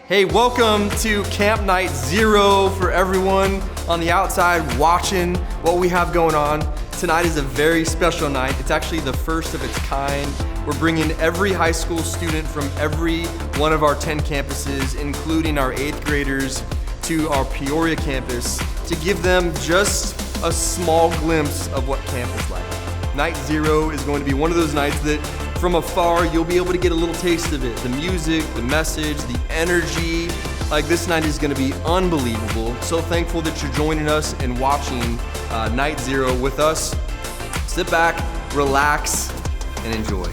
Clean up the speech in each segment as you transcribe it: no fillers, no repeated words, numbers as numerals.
Hey, welcome to Camp Night Zero for everyone on the outside watching what we have going on. Tonight is a very special night. It's actually the first of its kind. We're bringing every high school student from every one of our 10 campuses, including our 8th graders, to our Peoria campus to give them just a small glimpse of what camp is like. Night Zero is going to be one of those nights that from afar, you'll be able to get a little taste of it. The music, the message, the energy. Like, this night is gonna be unbelievable. So thankful that you're joining us and watching Night Zero with us. Sit back, relax, and enjoy.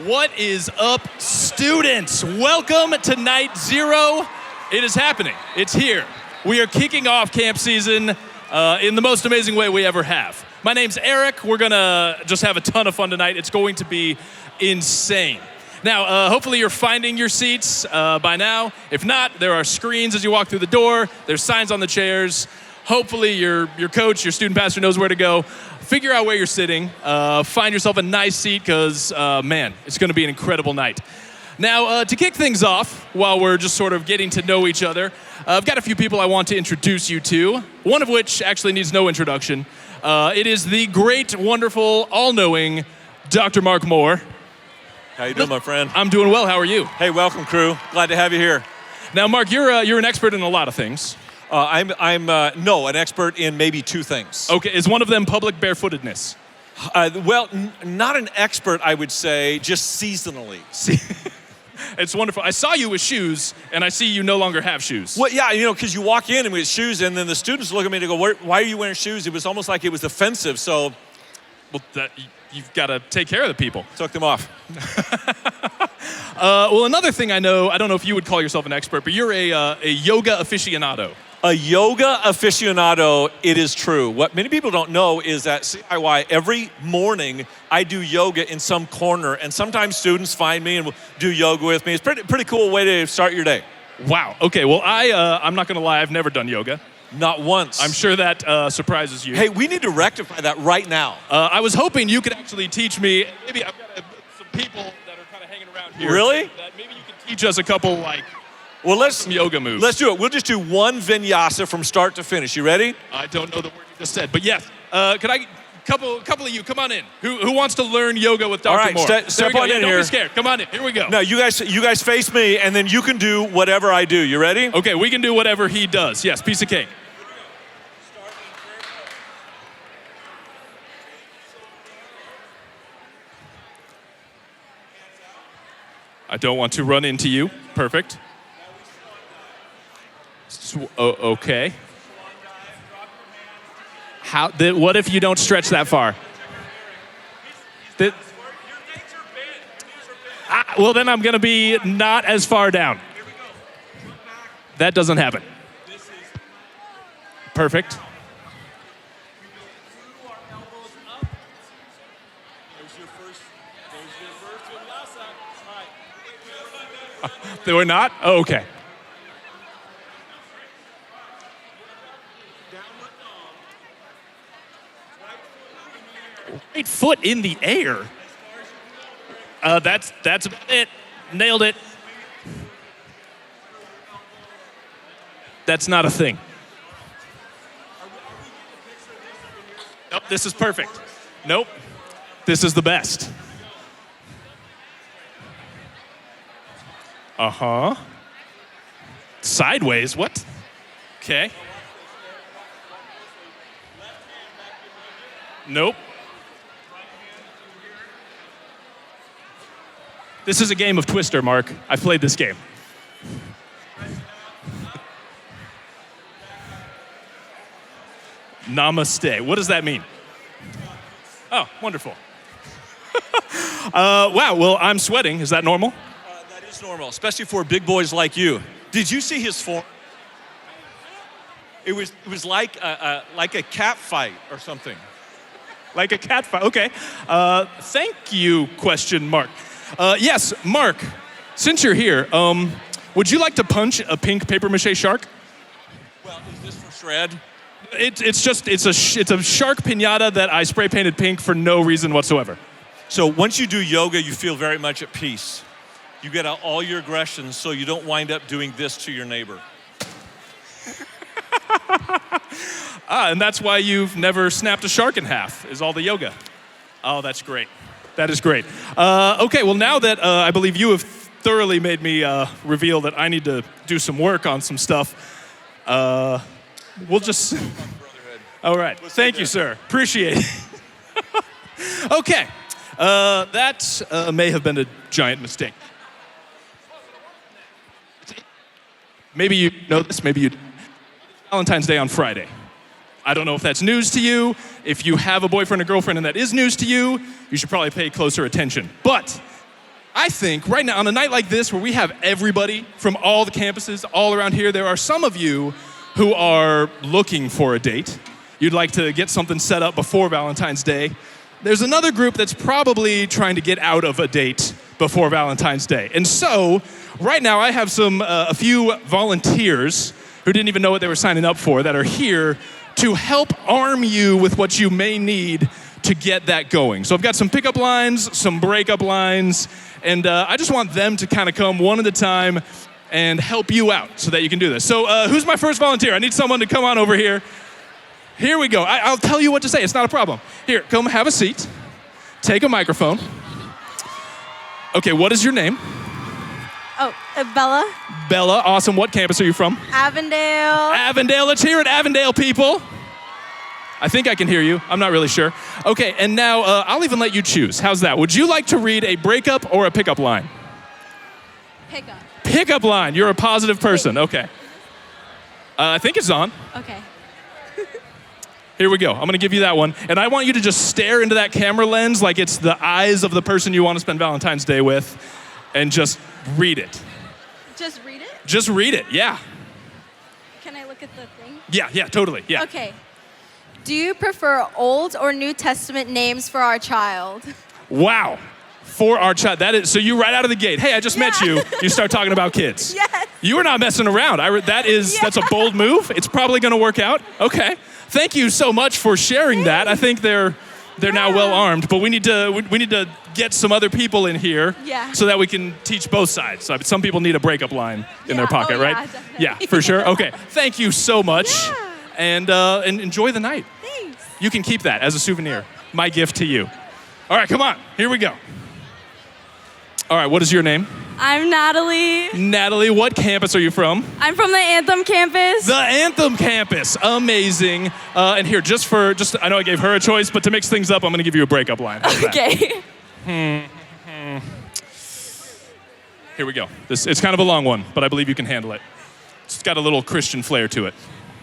What is up, students? Welcome to Night Zero. It is happening. It's here. We are kicking off camp season in the most amazing way we ever have. My name's Eric. We're gonna just have a ton of fun tonight. It's going to be insane. Now, hopefully you're finding your seats by now. If not, there are screens as you walk through the door. There's signs on the chairs. Hopefully your coach, your student pastor knows where to go. Figure out where you're sitting. Find yourself a nice seat because, man, it's going to be an incredible night. Now, to kick things off, while we're just sort of getting to know each other, I've got a few people I want to introduce you to, one of which actually needs no introduction. It is the great, wonderful, all-knowing Dr. Mark Moore. How you doing, my friend? I'm doing well. How are you? Hey, welcome, crew. Glad to have you here. Now, Mark, you're an expert in a lot of things. I'm an expert in maybe two things. Okay, is one of them public barefootedness? Not an expert, I would say, just seasonally. See, it's wonderful. I saw you with shoes, and I see you no longer have shoes. Well, yeah, because you walk in and with shoes, and then the students look at me and go, why are you wearing shoes? It was almost like it was offensive, so... Well, you've got to take care of the people. Took them off. Well, another thing I don't know if you would call yourself an expert, but you're a yoga aficionado. A yoga aficionado, it is true. What many people don't know is that CIY, every morning I do yoga in some corner, and sometimes students find me and will do yoga with me. It's pretty cool way to start your day. Wow. Okay. Well, I'm not going to lie. I've never done yoga. Not once. I'm sure that surprises you. Hey, we need to rectify that right now. I was hoping you could actually teach me. Maybe I've got some people that are kind of hanging around here. Really? That maybe you could teach us a couple, some yoga moves. Let's do it. We'll just do one vinyasa from start to finish. You ready? I don't know the word you just said, but yes. Could I, couple of you, come on in. Who wants to learn yoga with Dr. Moore? All right, step on in Don't here. be scared. Come on in. Here we go. No, you guys face me, and then you can do whatever I do. You ready? Okay, we can do whatever he does. Yes, piece of cake. I don't want to run into you. Perfect. Okay. What if you don't stretch that far? Well, then I'm going to be not as far down. That doesn't happen. Perfect. They were not? Oh, okay. Right foot in the air. That's it. Nailed it. That's not a thing. Nope, this is perfect. Nope, this is the best. Uh-huh. Sideways, what? Okay. Nope. This is a game of Twister, Mark. I've played this game. Namaste. What does that mean? Oh, wonderful. Wow, well, I'm sweating. Is that normal? That is normal, especially for big boys like you. Did you see his form? It was like a cat fight or something. Like a cat fight. Okay. Thank you, question mark. Yes, Mark, since you're here, would you like to punch a pink papier-mâché shark? Well, is this for shred? It's a shark piñata that I spray painted pink for no reason whatsoever. So once you do yoga, you feel very much at peace. You get out all your aggressions so you don't wind up doing this to your neighbor. And that's why you've never snapped a shark in half, is all the yoga. Oh, that's great. That is great. Okay, well, now that I believe you have thoroughly made me reveal that I need to do some work on some stuff, we'll just... All right. Thank you, sir. Appreciate it. Okay. That may have been a giant mistake. Maybe you know this, maybe you don't. Valentine's Day on Friday. I don't know if that's news to you. If you have a boyfriend or girlfriend and that is news to you, you should probably pay closer attention. But I think right now, on a night like this where we have everybody from all the campuses all around here, there are some of you who are looking for a date. You'd like to get something set up before Valentine's Day. There's another group that's probably trying to get out of a date before Valentine's Day. And so, right now I have a few volunteers who didn't even know what they were signing up for that are here to help arm you with what you may need to get that going. So I've got some pickup lines, some breakup lines, and I just want them to kind of come one at a time and help you out so that you can do this. So who's my first volunteer? I need someone to come on over here. Here we go. I'll tell you what to say. It's not a problem. Here, come have a seat. Take a microphone. Okay, what is your name? Oh, Bella. Bella, awesome. What campus are you from? Avondale. Avondale, let's hear it, Avondale people. I think I can hear you. I'm not really sure. Okay, and now I'll even let you choose. How's that? Would you like to read a breakup or a pickup line? Pickup. Pickup line. You're a positive person. Okay. I think it's on. Okay. Here we go. I'm going to give you that one. And I want you to just stare into that camera lens like it's the eyes of the person you want to spend Valentine's Day with and just read it. Just read it? Just read it, yeah. Can I look at the thing? Yeah, totally, yeah. Okay. Do you prefer Old or New Testament names for our child? Wow. For our child. That is, so you right out of the gate, hey, I just met you. You start talking about kids. Yes. You are not messing around. That's a bold move. It's probably going to work out. Okay. Thank you so much for sharing that. I think they're now well armed, but we need to get some other people in here so that we can teach both sides. So some people need a breakup line in their pocket, right? Definitely. Yeah, for sure. Okay. Thank you so much. And enjoy the night. Thanks. You can keep that as a souvenir. My gift to you. All right, come on. Here we go. All right, what is your name? I'm Natalie. Natalie, what campus are you from? I'm from the Anthem campus. The Anthem campus. Amazing. And here, I know I gave her a choice, but to mix things up, I'm going to give you a breakup line. How's Okay. Here we go. It's kind of a long one, but I believe you can handle it. It's got a little Christian flair to it.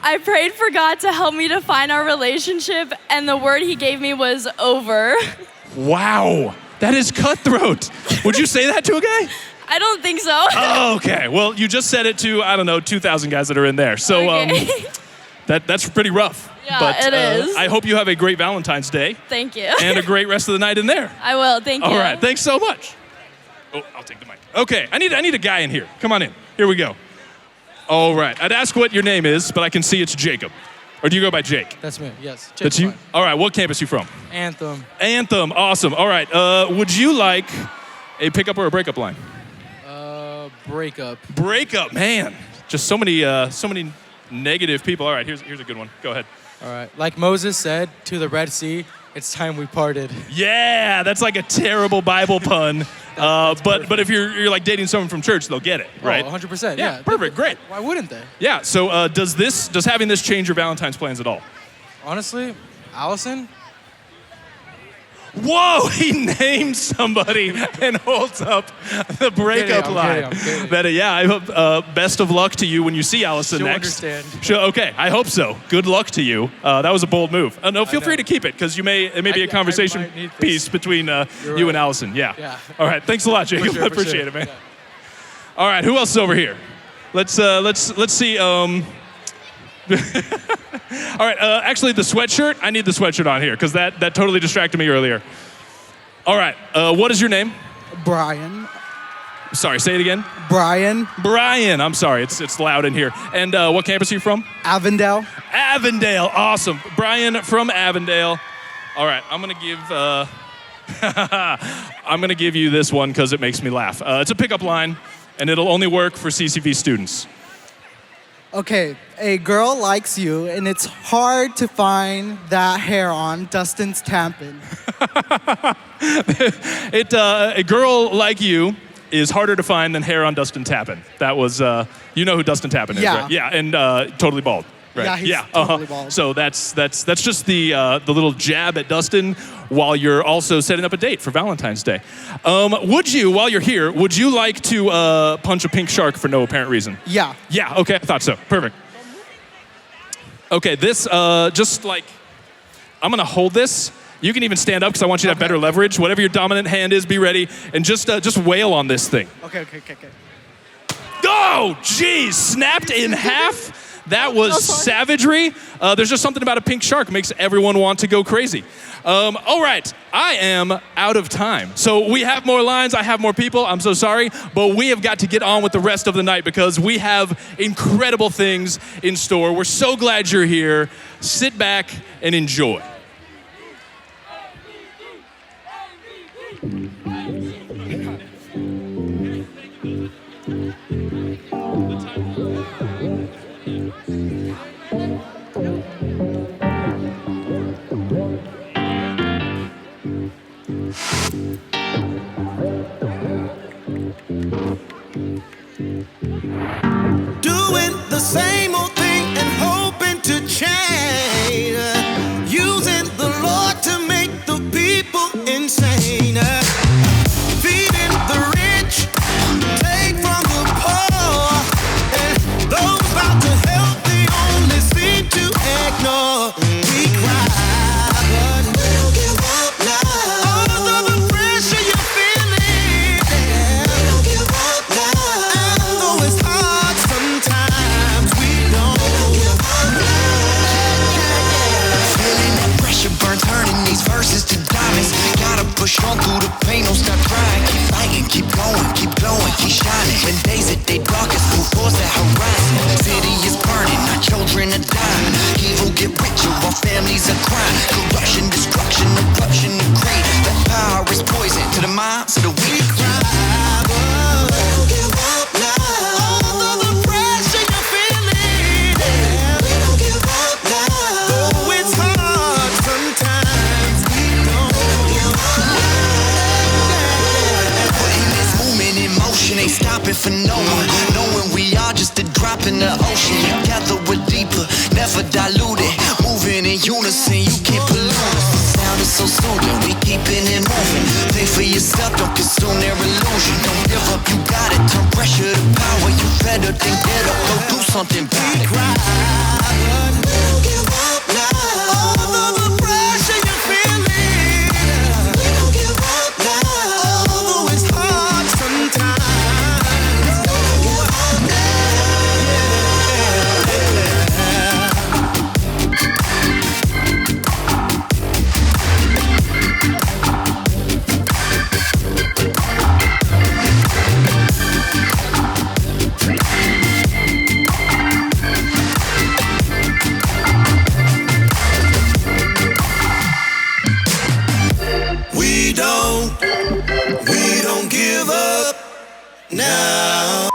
I prayed for God to help me define our relationship, and the word he gave me was over. Wow. That is cutthroat. Would you say that to a guy? I don't think so. Oh, okay. Well, you just said it to, 2,000 guys that are in there. So Okay. that's pretty rough. Yeah, but, it is. I hope you have a great Valentine's Day. Thank you. And a great rest of the night in there. I will. Thank you. All right. Thanks so much. Oh, I'll take the mic. Okay. I need a guy in here. Come on in. Here we go. All right. I'd ask what your name is, but I can see it's Jacob. Or do you go by Jake? That's me, yes. That's you? All right. What campus are you from? Anthem. Anthem. Awesome. All right. Would you like a pickup or a breakup line? Breakup. Breakup, man. Just so many negative people. All right, here's a good one. Go ahead. All right. Like Moses said to the Red Sea, it's time we parted. Yeah, that's like a terrible Bible pun. But if you're like dating someone from church, they'll get it, right? Oh, 100%. Yeah, perfect, great. Why wouldn't they? Yeah. So does having this change your Valentine's plans at all? Honestly, Allison? Whoa, he named somebody and holds up the breakup line. I'm kidding. Yeah, I hope, best of luck to you when you see Allison She'll next. understand. Okay, I hope so. Good luck to you. That was a bold move. No, feel free to keep it because it may be a conversation might need this. piece between you right. and Allison. Yeah. All right, thanks a lot, Jacob. sure, I for appreciate sure. it, man. Yeah. All right, who else is over here? Let's see. All right, actually, the sweatshirt. I need the sweatshirt on here because that totally distracted me earlier. All right, what is your name? Brian. Sorry, say it again. Brian. Brian. I'm sorry, it's loud in here. And what campus are you from? Avondale. Avondale. Awesome, Brian from Avondale. All right, I'm gonna give you this one because it makes me laugh. It's a pickup line, and it'll only work for CCV students. Okay, a girl likes you, and it's hard to find that hair on Dustin's Tappan. A girl like you is harder to find than hair on Dustin Tappan. That was, you know who Dustin Tappan is, Yeah. right? Yeah, and totally bald. Right. Yeah, he's totally bald. So that's just the little jab at Dustin while you're also setting up a date for Valentine's Day. Would you, while you're here, would you like to punch a pink shark for no apparent reason? Yeah. Yeah, okay, I thought so. Perfect. Okay, this, just like, I'm gonna hold this. You can even stand up because I want you to have better leverage. Whatever your dominant hand is, be ready. And just wail on this thing. Okay. Oh, geez, snapped in half. That was savagery. There's just something about a pink shark makes everyone want to go crazy. All right, I am out of time. So we have more lines, I have more people, I'm so sorry, but we have got to get on with the rest of the night because we have incredible things in store. We're so glad you're here. Sit back and enjoy. Doing the same old thing and hoping to change. Using the Lord to make the people insane. Feeding the rich, take from the poor. And those about to help, they only seem to ignore. We cry, but we'll give up now. All of the pressure you're feeling, we'll give up now. And though it's hard sometimes, we don't give up now. Feeling that pressure burn, turning these verses to diamonds. Gotta push on through the pain, don't stop crying. Keep fighting, keep going, keep glowing, keep shining. When days at their darkest, move towards the horizon. City is burning, our children are dying. Evil get richer while families are crying. Corruption, destruction, eruption of greed. The power is poison to the minds of the weak. We'll give up now. All of the pressure you're feeling, we'll give up now. Though it's hard sometimes, we don't give up now. Putting this movement in motion, ain't stopping for no one. Knowing we are just a drop in the ocean. Together we're deeper, never diluted. Moving in unison, you can't pollute us. The sound is so soothing, we keeping it moving. Think for yourself, don't consume their illusion. Don't give up, you got it. Turn pressure to power. You better than get up, go do something about it. But we'll give up now. All of the pressure you're feeling, we'll give up now. Although it's hard sometimes, we'll give up we don't give up now.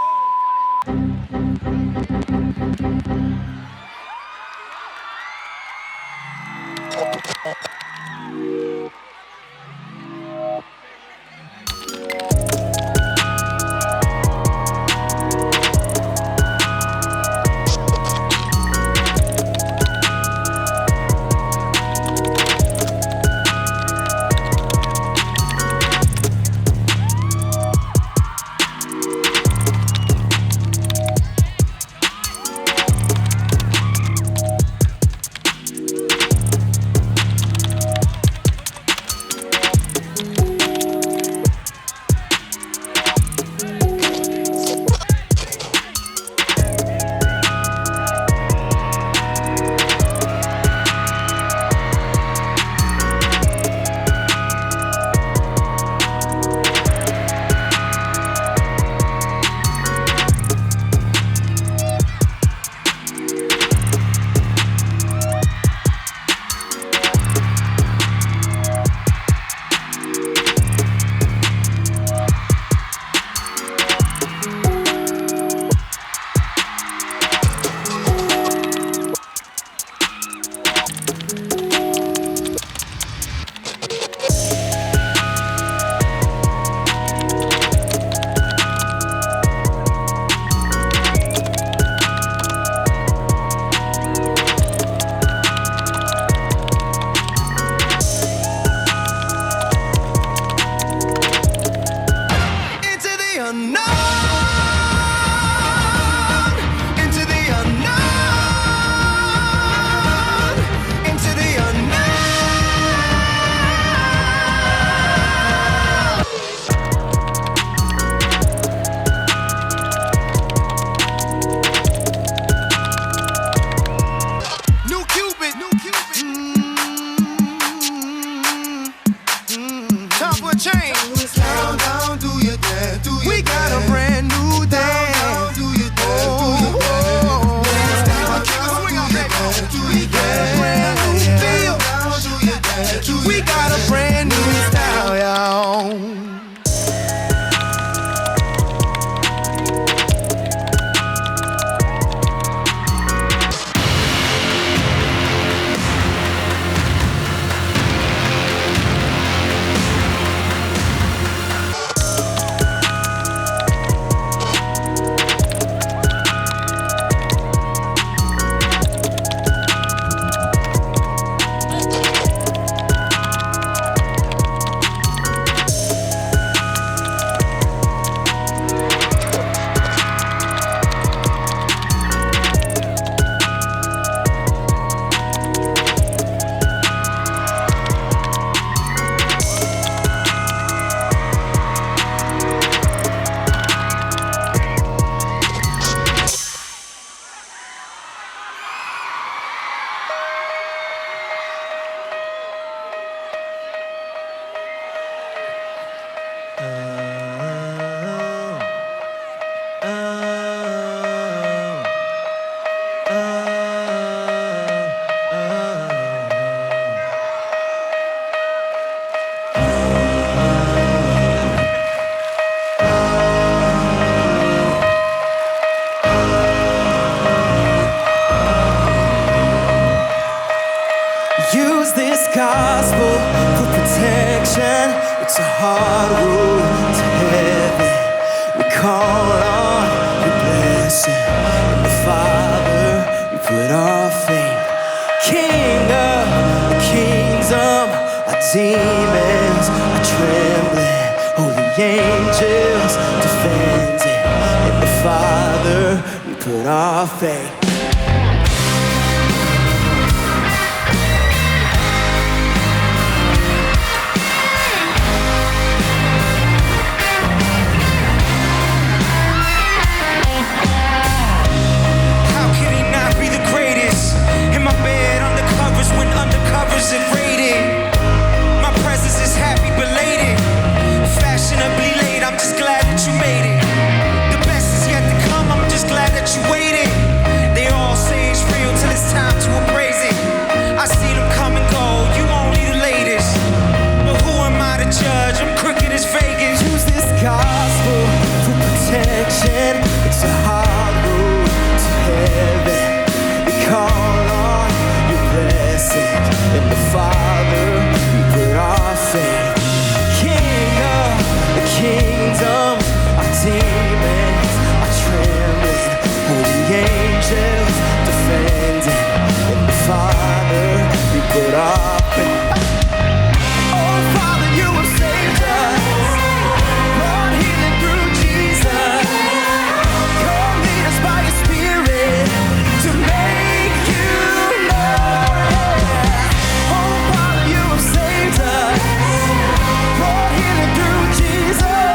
Use this gospel for protection. It's a hard road to heaven. We call on your blessing. In the Father, we put our faith. King of the kingdom, our demons are trembling. Holy angels defending. In the Father, we put our faith. Rated. My presence is happy belated. Fashionably late, I'm just glad that you made it. The best is yet to come, I'm just glad that you waited. They all say it's real till it's time to embrace it. I see them come and go, you only the latest. But who am I to judge? I'm crooked as Vegas. Use this gospel for protection. It's a hard road to heaven. We call on your blessing. In the Father, we put our faith. King of the kingdom, our demons are trembling. Holy angels defending. In the Father, we put our faith. Oh, Father, you have saved us. Brought healing through Jesus. Come lead us by your Spirit to make you known. Saved us, brought healing through Jesus.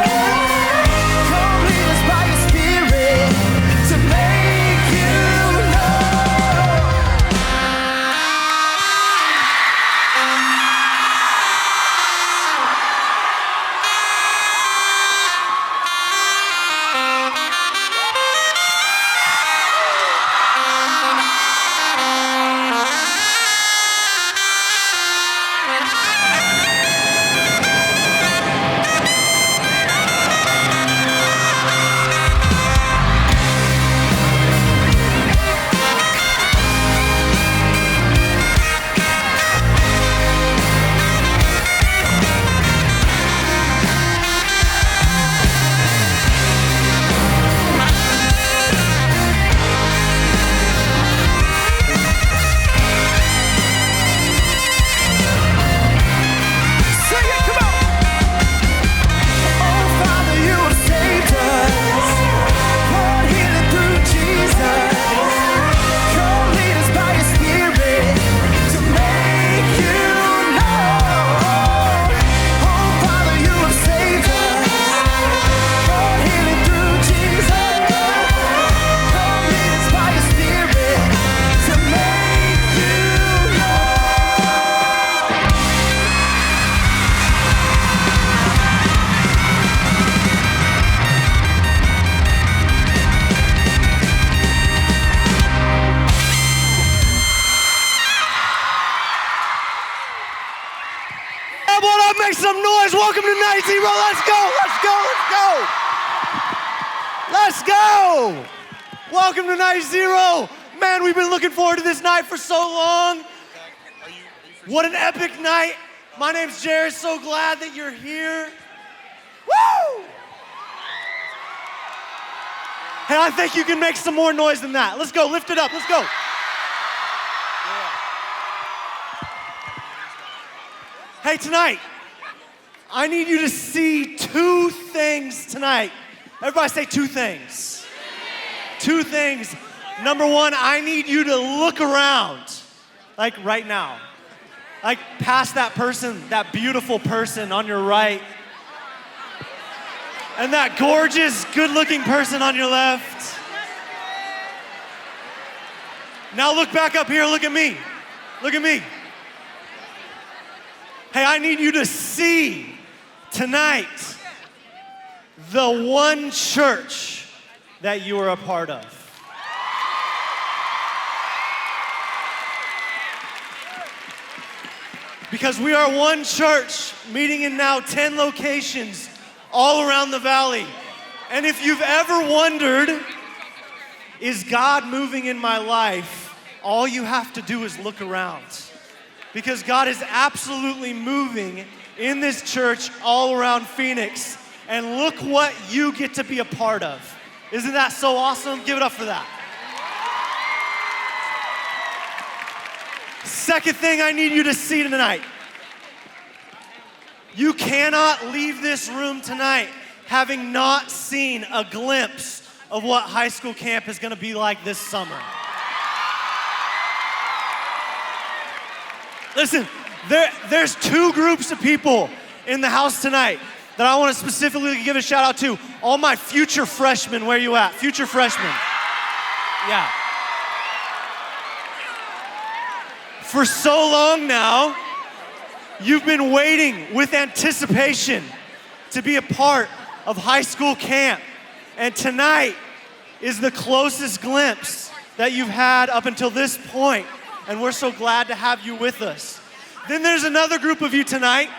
Come lead us by your Spirit to make you known. Make some noise. Welcome to Night Zero. Let's go. Let's go. Let's go. Let's go. Welcome to Night Zero. Man, we've been looking forward to this night for so long. What an epic night. My name's Jared. So glad that you're here. Woo! Hey, I think you can make some more noise than that. Let's go. Lift it up. Let's go. Hey, tonight, I need you to see two things tonight. Everybody say two things. Two things. Number one, I need you to look around, like right now. Like past that person, that beautiful person on your right, and that gorgeous, good-looking person on your left. Now look back up here, look at me. Look at me. Hey, I need you to see tonight the one church that you are a part of. Because we are one church meeting in now 10 locations all around the valley. And if you've ever wondered, is God moving in my life? All you have to do is look around. because God is absolutely moving in this church all around Phoenix. And look what you get to be a part of. Isn't that so awesome? Give it up for that. Second thing I need you to see tonight. You cannot leave this room tonight having not seen a glimpse of what high school camp is gonna be like this summer. Listen, there's two groups of people in the house tonight that I want to specifically give a shout out to. All my future freshmen, where you at? Future freshmen. Yeah. For so long now, you've been waiting with anticipation to be a part of high school camp. And tonight is the closest glimpse that you've had up until this point. And we're so glad to have you with us. Then there's another group of you tonight,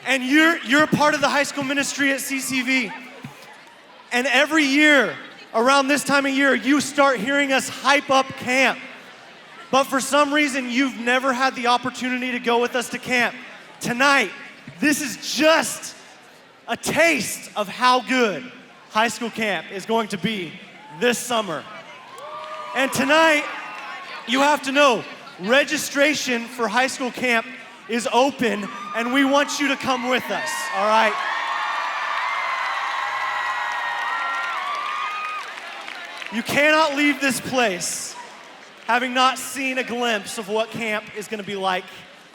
and you're a part of the high school ministry at CCV. And every year, around this time of year, you start hearing us hype up camp. But for some reason, you've never had the opportunity to go with us to camp. Tonight, this is just a taste of how good high school camp is going to be this summer. And tonight, you have to know, registration for high school camp is open, and we want you to come with us, all right? You cannot leave this place having not seen a glimpse of what camp is gonna be like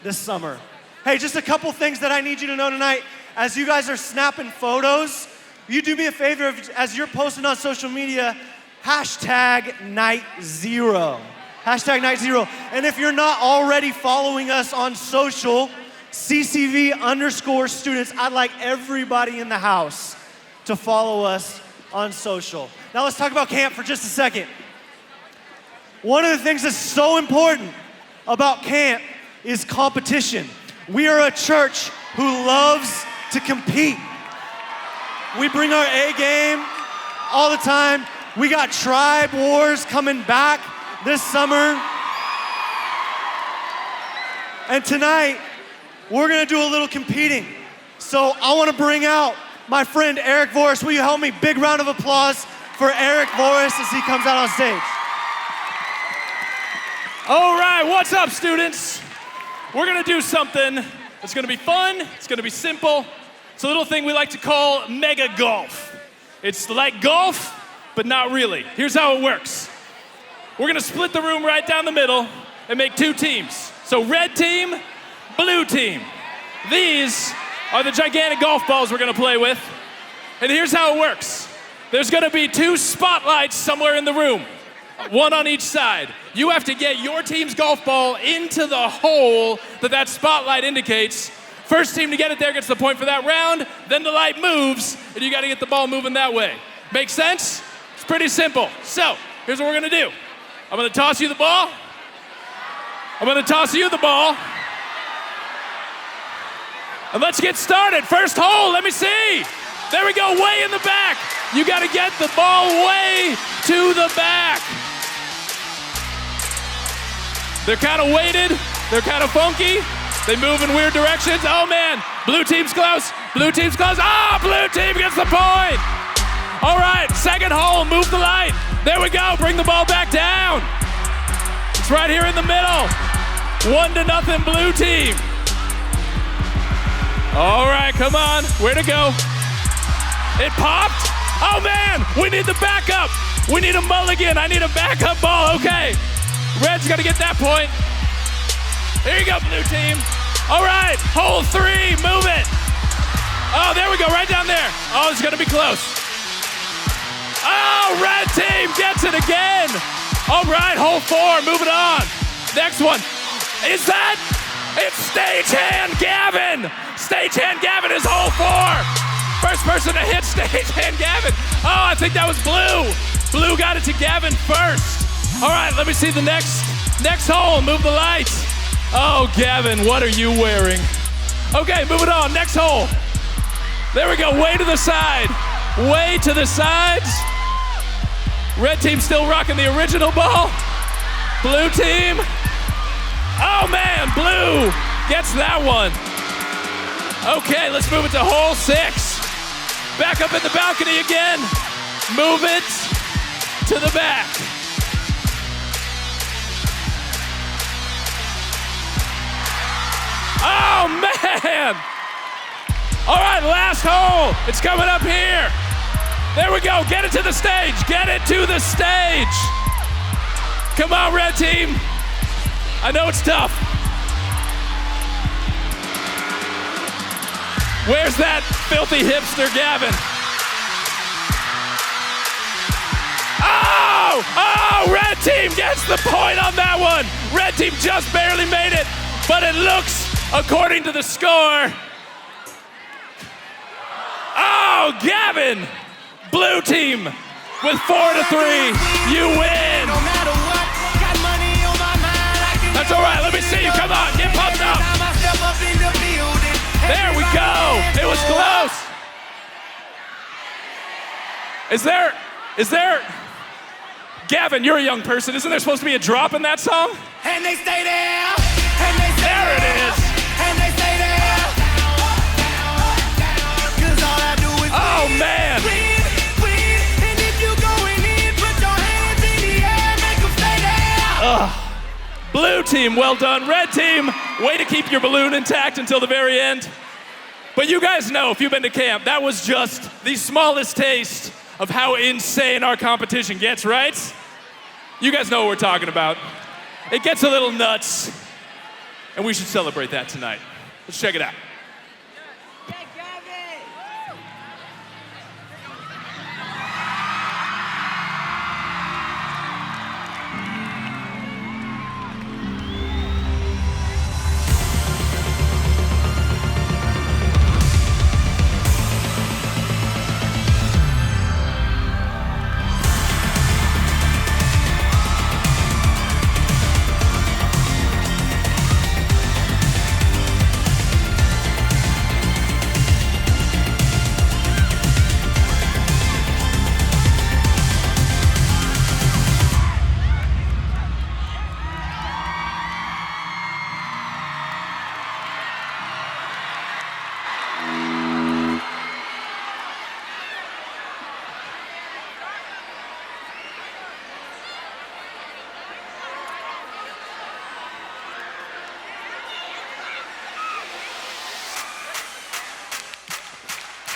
this summer. Hey, just a couple things that I need you to know tonight. As you guys are snapping photos, you do me a favor, as you're posting on social media, #night0. #night0. And if you're not already following us on social, CCV_students, I'd like everybody in the house to follow us on social. Now let's talk about camp for just a second. One of the things that's so important about camp is competition. We are a church who loves to compete. We bring our A game all the time. We got Tribe Wars coming back this summer. And tonight, we're gonna do a little competing. So I wanna bring out my friend Eric Voris. Will you help me? Big round of applause for Eric Voris as he comes out on stage. All right, what's up, students? We're gonna do something that's gonna be fun, it's gonna be simple. It's a little thing we like to call mega golf. It's like golf, but not really. Here's how it works. We're gonna split the room right down the middle and make two teams. So red team, blue team. These are the gigantic golf balls we're gonna play with. And here's how it works. There's gonna be two spotlights somewhere in the room, one on each side. You have to get your team's golf ball into the hole that spotlight indicates. First team to get it there gets the point for that round, then the light moves, and you gotta get the ball moving that way. Make sense? It's pretty simple. So, here's what we're gonna do. I'm gonna toss you the ball. I'm gonna toss you the ball. And let's get started. First hole, let me see. There we go, way in the back. You gotta get the ball way to the back. They're kind of weighted, they're kind of funky. They move in weird directions. Oh man, blue team's close. Blue team's close. Ah, blue team gets the point. All right, second hole, move the light. There we go, bring the ball back down. It's right here in the middle. 1-0 blue team. All right, come on, where to go? It popped. Oh man, we need the backup. We need a mulligan. I need a backup ball, okay. Red's gotta get that point. Here you go, blue team. All right, hole 3, move it. Oh, there we go, right down there. Oh, it's gonna be close. Oh, red team gets it again. All right, hole 4, move it on. Next one. Is that? It's stagehand Gavin. Stagehand Gavin is hole 4. First person to hit stagehand Gavin. Oh, I think that was blue. Blue got it to Gavin first. All right, let me see the next hole. Move the lights. Oh, Gavin, what are you wearing? Okay, move it on. Next hole. There we go. Way to the side. Way to the sides. Red team still rocking the original ball. Blue team. Oh man, blue gets that one. Okay, let's move it to hole 6. Back up in the balcony again. Move it to the back. Oh man! All right, last hole. It's coming up here. There we go. Get it to the stage. Get it to the stage. Come on, red team. I know it's tough. Where's that filthy hipster Gavin? Oh, red team gets the point on that one. Red team just barely made it, but it looks, according to the score, oh, Gavin, blue team with 4-3, you win. That's all right, let me see you, come on, get pumped up. There we go, it was close. Is there, Gavin, you're a young person, isn't there supposed to be a drop in that song? And they stay there. And they stay There it is. And they stay there. 'Cause all I do is Oh man. win. And if you going in, put your hands in the air, make them stay there. Blue team, well done. Red team, way to keep your balloon intact until the very end. But you guys know, if you've been to camp, that was just the smallest taste of how insane our competition gets, right? You guys know what we're talking about. It gets a little nuts, and we should celebrate that tonight. Let's check it out.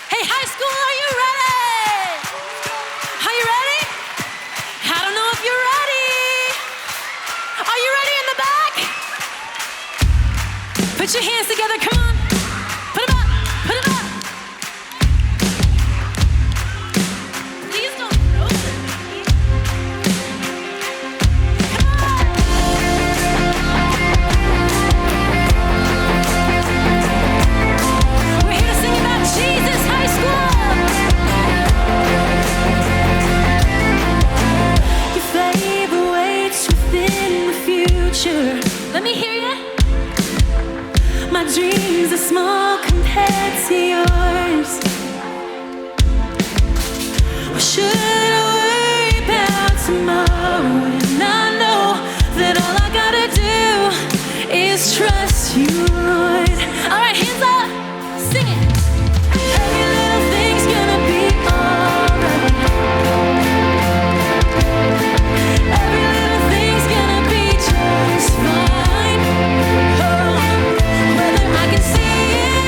Hey, high school, are you ready? Are you ready? I don't know if you're ready. Are you ready in the back? Put your hands together, come on. Put them up, put them up. Please don't throw them. We're here to sing about Jesus, high school. Your favor waits within the future. Let me hear you. My dreams are small compared to yours. Or should I worry about tomorrow? And I know that all I gotta do is trust you, Lord. All right, hands up, sing it. Every little thing's gonna be alright. Every little thing's gonna be just fine. Oh, whether I can see it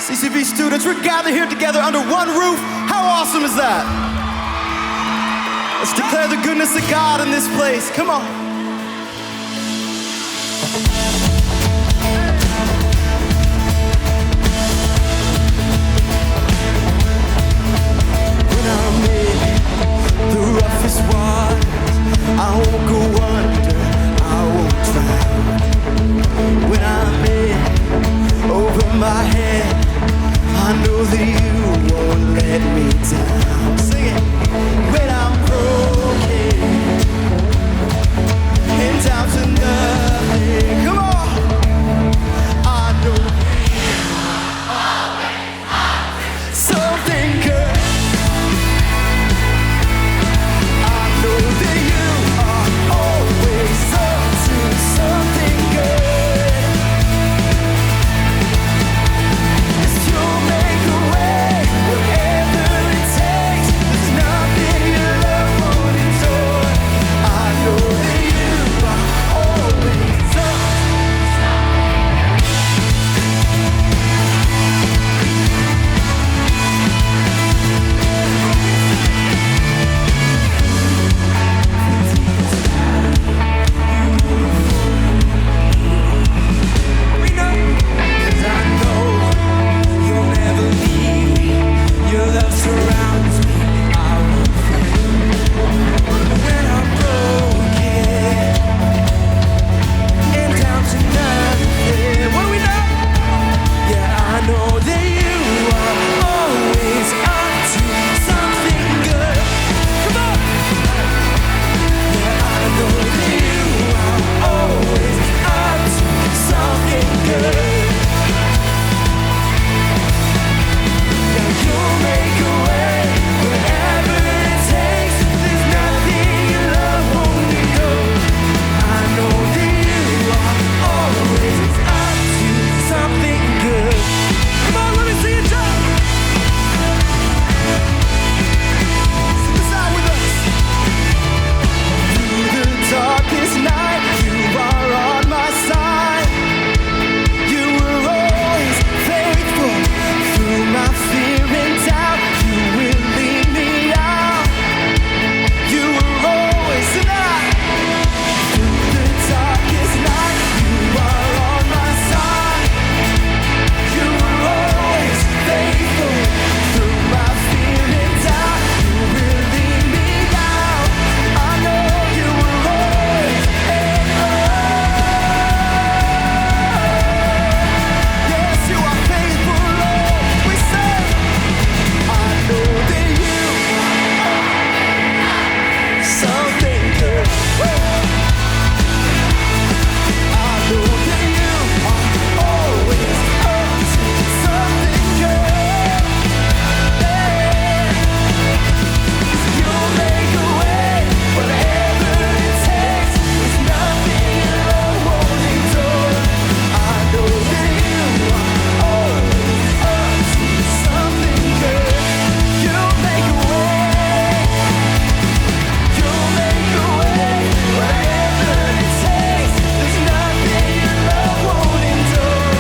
CCV students, we're gathered here together under one roof. How awesome is that? Let's declare the goodness of God in this place. Come on. When I'm in the roughest waters, I won't go under, I won't drown. When I'm in over my head, I know that you won't let me down. Sing it. When I'm broken and down to nothing, come on. I know something good. I know that you are always up to something good. 'Cause you'll make a way, whatever it takes. There's nothing your love won't endure. I know that you are always up to something. We know, 'cause I know you'll never leave me. Your love surrounds me. I won't fear. When I'm broken and down to nothing, what do we know? Yeah, I know that you are always up to something good. Come on. Yeah, I know that you are always up to something good. Yeah, you'll make a way, whatever it takes. There's nothing your love won't endure. I know that you are always up to something good. Come on, let me see it, John. Sing this out with us. Through the darkest night, you are on my side. You were always faithful. Through my fear and doubt, you will lead me out. You were always enough. Through the darkest night, you are on my side. You were always faithful. Through my fear and doubt, you will lead me out. I know you were always enough. Yes, you are faithful, Lord. We say, I know that you are something good. I know that you are always up to something good. You'll make a way, whatever it takes. There's nothing your love won't endure. I know that you are always up to something good. You'll make a way. You'll make a way, whatever it takes. There's nothing your love won't endure.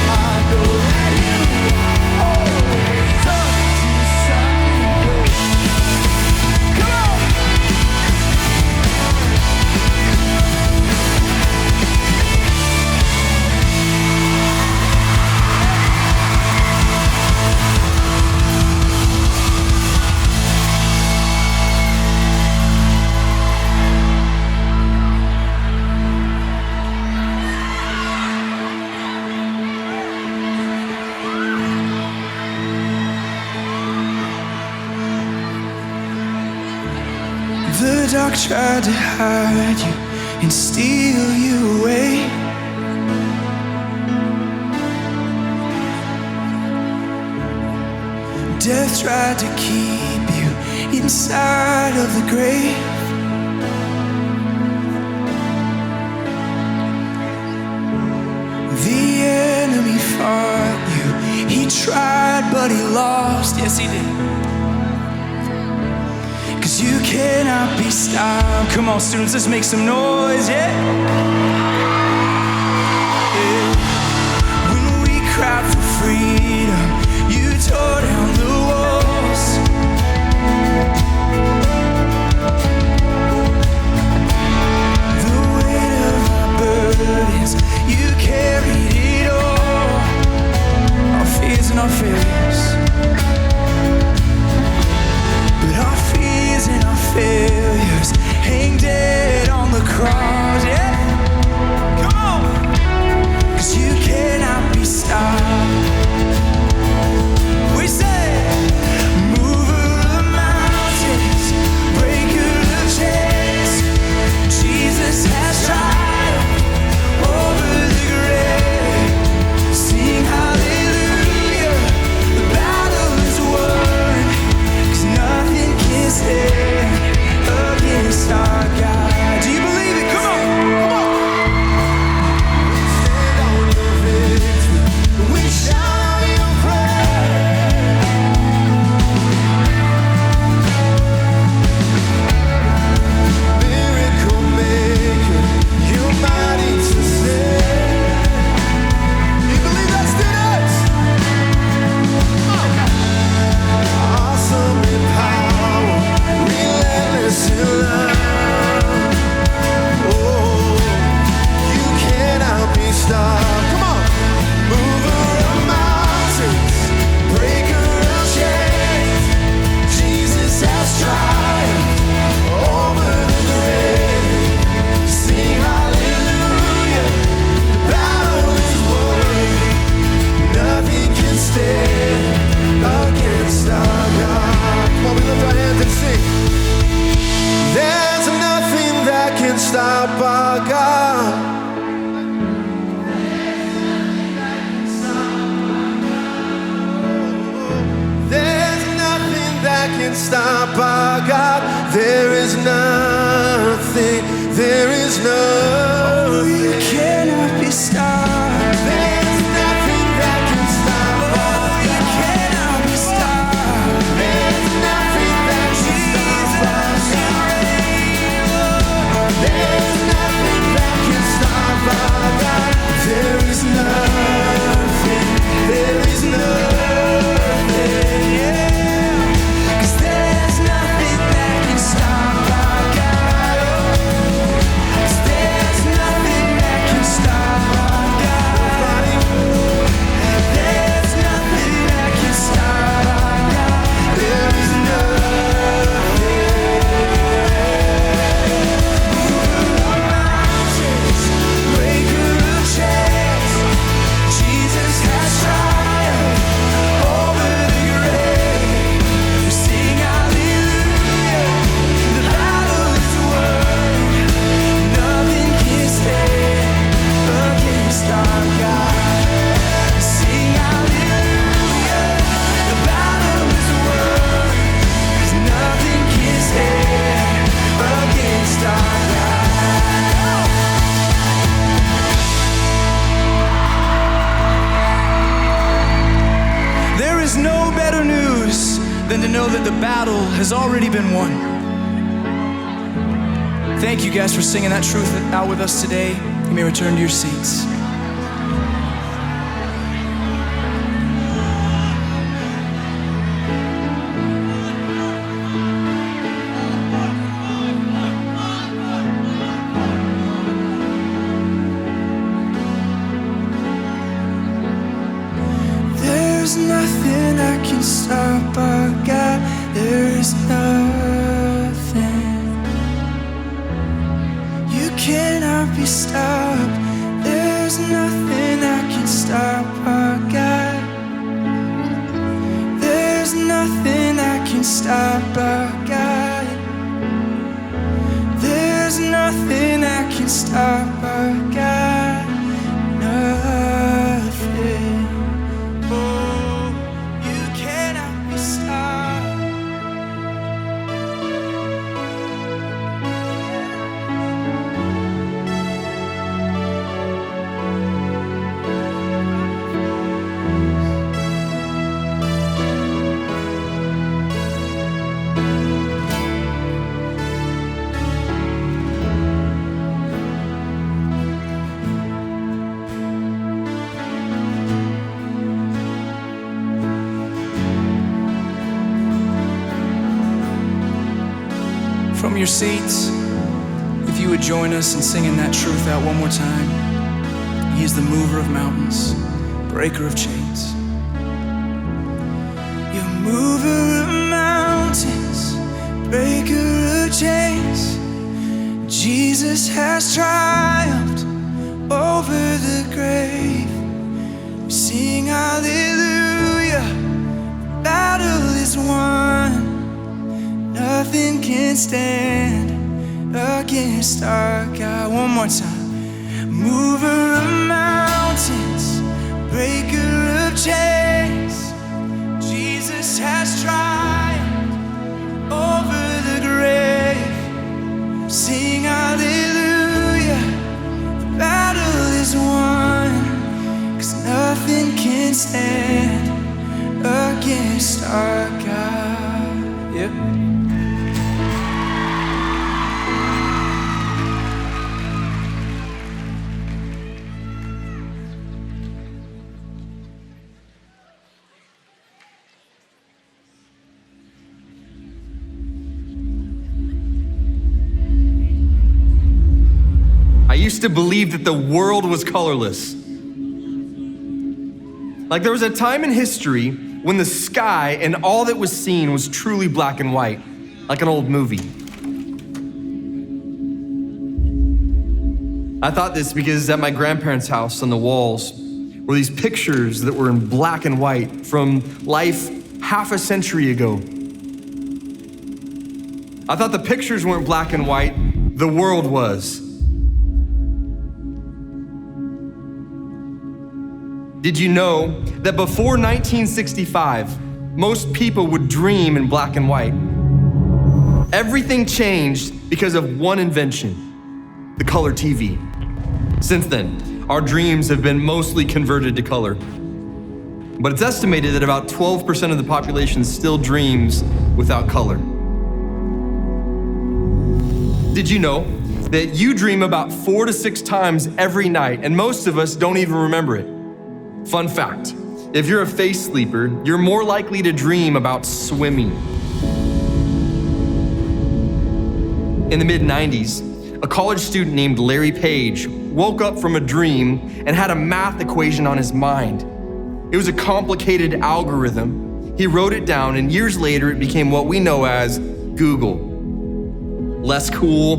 I know that you are always up to something good. Come on. The dark tried to hide you and steal you away. Death tried to keep you inside of the grave. The enemy fought you. He tried, but he lost. Yes, he did. 'Cause you cannot be stopped. Come on, students, let's make some noise, yeah? Yeah. When we cry for freedom, can stop our God. There is nothing, there is nothing. You cannot be stopped. There's nothing that can stop. Oh, you cannot be stopped. There's nothing that can stop our God. There's nothing that can stop our God. There is nothing, there is nothing, yeah. 'Cause there's nothing that can stop our God. 'Cause there's nothing that can stop our God. There's nothing that can stop our God. There is nothing. Mountains, breaker of chains, Jesus has triumphed over the grave. We sing hallelujah, the battle is won. Nothing can stand against our God. We sing hallelujah, the battle is won. 'Cause nothing can stand against our God. There is no better news than to know that the battle has already been won. Thank you guys for singing that truth out with us today. You may return to your seats. There's nothing that can stop our God. There's nothing. You cannot be stopped. There's nothing that can stop our God. There's nothing that can stop our God. There's nothing that can stop our God. Nothing. Oh, you cannot be stopped. From your seats, if you would join us in singing that truth out one more time. He is the mover of mountains, breaker of chains. You're mover of mountains, breaker of chains. Jesus has triumphed over the grave. We sing hallelujah, the battle is won. Nothing can stand against our God. One more time. Mover of mountains, breaker of chains. Jesus has triumphed over the grave. Sing hallelujah, the battle is won. 'Cause nothing can stand against our God. Yep. I used to believe that the world was colorless. Like there was a time in history when the sky and all that was seen was truly black and white, like an old movie. I thought this because at my grandparents' house on the walls were these pictures that were in black and white from life half a century ago. I thought the pictures weren't black and white, the world was. Did you know that before 1965, most people would dream in black and white. Everything changed because of one invention, the color TV. Since then, our dreams have been mostly converted to color. But it's estimated that about 12% of the population still dreams without color. Did you know that you dream about 4 to 6 times every night, and most of us don't even remember it? Fun fact, if you're a face sleeper, you're more likely to dream about swimming. In the mid-90s, a college student named Larry Page woke up from a dream and had a math equation on his mind. It was a complicated algorithm. He wrote it down, and years later, it became what we know as Google. Less cool,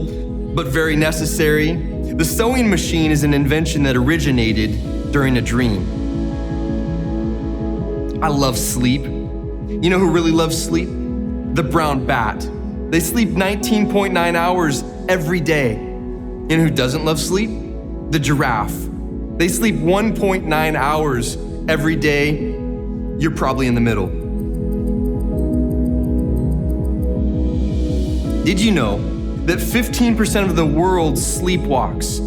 but very necessary. The sewing machine is an invention that originated during a dream. I love sleep. You know who really loves sleep? The brown bat. They sleep 19.9 hours every day. You know who doesn't love sleep? The giraffe. They sleep 1.9 hours every day. You're probably in the middle. Did you know that 15% of the world sleepwalks?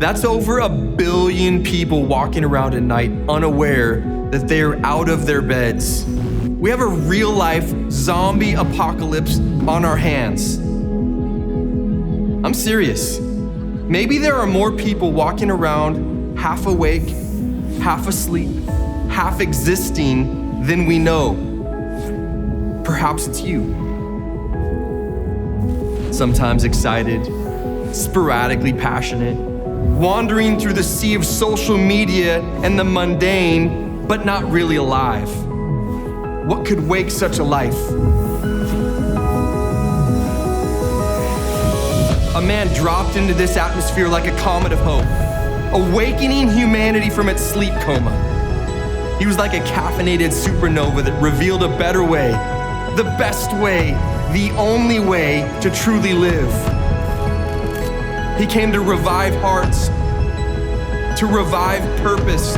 That's over 1 billion people walking around at night unaware that they are out of their beds. We have a real-life zombie apocalypse on our hands. I'm serious. Maybe there are more people walking around half awake, half asleep, half existing than we know. Perhaps it's you. Sometimes excited, sporadically passionate, wandering through the sea of social media and the mundane, but not really alive. What could wake such a life? A man dropped into this atmosphere like a comet of hope, awakening humanity from its sleep coma. He was like a caffeinated supernova that revealed a better way, the best way, the only way to truly live. He came to revive hearts, to revive purpose,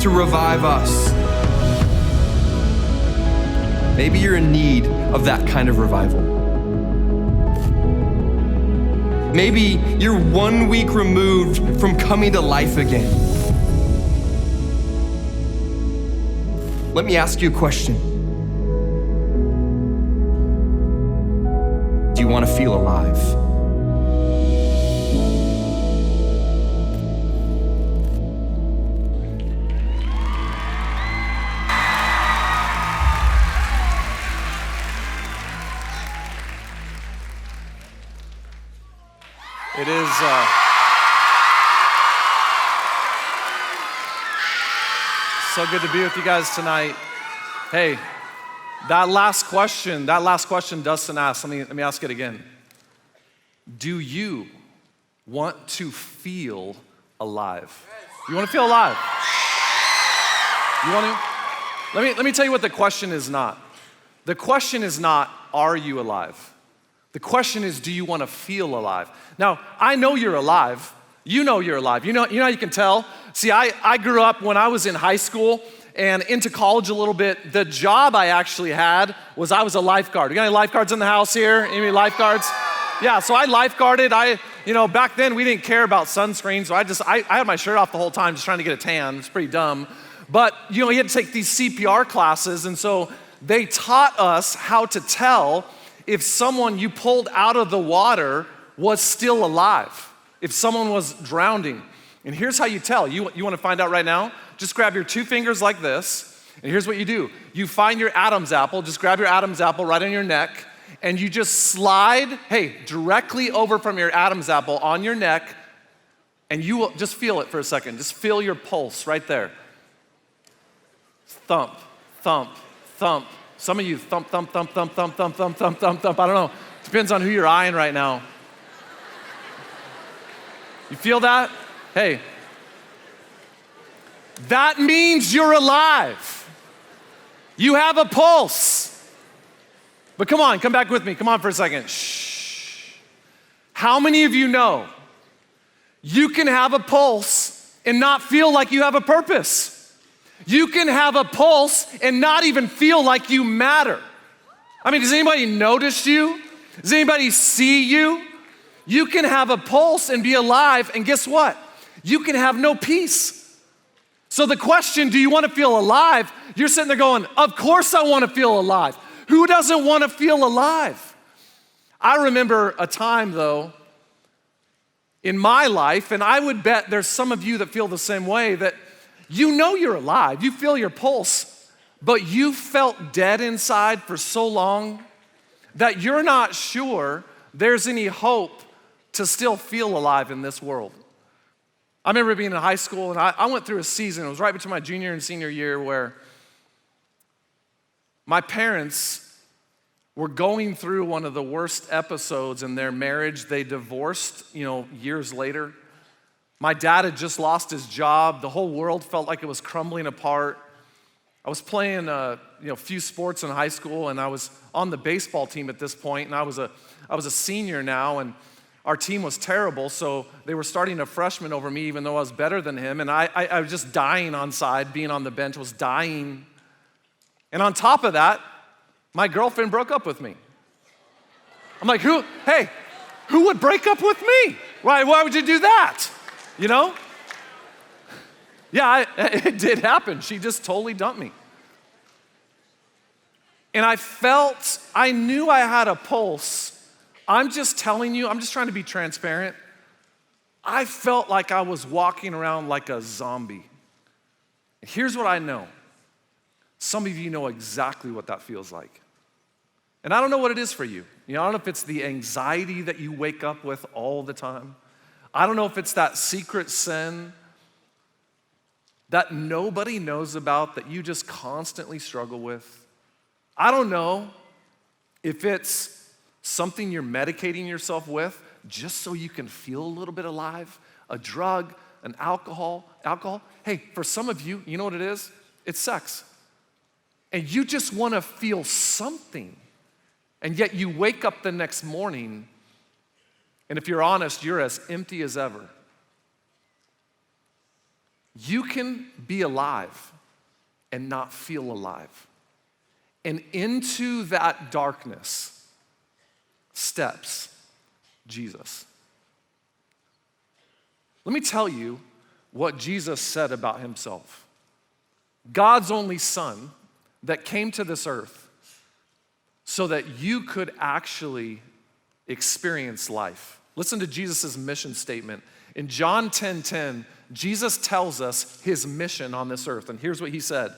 to revive us. Maybe you're in need of that kind of revival. Maybe you're 1 week removed from coming to life again. Let me ask you a question. Do you want to feel alive? It is so good to be with you guys tonight. Hey, that last question Dustin asked, let me ask it again. Do you want to feel alive? You want to feel alive? You want to? Let me tell you what the question is not. The question is not, are you alive? The question is, do you want to feel alive? Now, I know you're alive. You know you're alive. You know how you can tell? See, I grew up when I was in high school and into college a little bit. The job I actually had was I was a lifeguard. You got any lifeguards in the house here? Any lifeguards? Yeah, so I lifeguarded. Back then we didn't care about sunscreen, so I had my shirt off the whole time just trying to get a tan. It's pretty dumb. But, you had to take these CPR classes, and so they taught us how to tell if someone you pulled out of the water was still alive, if someone was drowning. And here's how you tell. You want to find out right now? Just grab your 2 fingers like this, and here's what you do. You find your Adam's apple, just grab your Adam's apple right on your neck, and you just slide, directly over from your Adam's apple on your neck, and you will just feel it for a second. Just feel your pulse right there. Thump, thump, thump. Some of you thump, thump, thump, thump, thump, thump, thump, thump, thump, thump. I don't know. Depends on who you're eyeing right now. You feel that? Hey. That means you're alive. You have a pulse. But come on, come back with me. Come on for a second. Shh. How many of you know you can have a pulse and not feel like you have a purpose? You can have a pulse and not even feel like you matter. I mean, does anybody notice you? Does anybody see you? You can have a pulse and be alive, and guess what? You can have no peace. So the question, do you want to feel alive? You're sitting there going, of course I want to feel alive. Who doesn't want to feel alive? I remember a time, though, in my life, and I would bet there's some of you that feel the same way, that you know you're alive, you feel your pulse, but you felt dead inside for so long that you're not sure there's any hope to still feel alive in this world. I remember being in high school, and I went through a season, it was right between my junior and senior year, where my parents were going through one of the worst episodes in their marriage. They divorced, years later. My dad had just lost his job. The whole world felt like it was crumbling apart. I was playing a few sports in high school, and I was on the baseball team at this point, and I was a senior now, and our team was terrible, so they were starting a freshman over me, even though I was better than him, and I was just dying on side, being on the bench, was dying. And on top of that, my girlfriend broke up with me. I'm like, who would break up with me? Why would you do that? Yeah, it did happen. She just totally dumped me. And I knew I had a pulse. I'm just telling you, I'm just trying to be transparent. I felt like I was walking around like a zombie. Here's what I know. Some of you know exactly what that feels like. And I don't know what it is for you. I don't know if it's the anxiety that you wake up with all the time. I don't know if it's that secret sin that nobody knows about that you just constantly struggle with. I don't know if it's something you're medicating yourself with just so you can feel a little bit alive, a drug, an alcohol. Hey, for some of you, you know what it is? It's sex. And you just want to feel something. And yet you wake up the next morning, and if you're honest, you're as empty as ever. You can be alive and not feel alive. And into that darkness steps Jesus. Let me tell you what Jesus said about himself. God's only Son that came to this earth so that you could actually experience life. Listen to Jesus' mission statement. In John 10:10, Jesus tells us his mission on this earth, and here's what he said.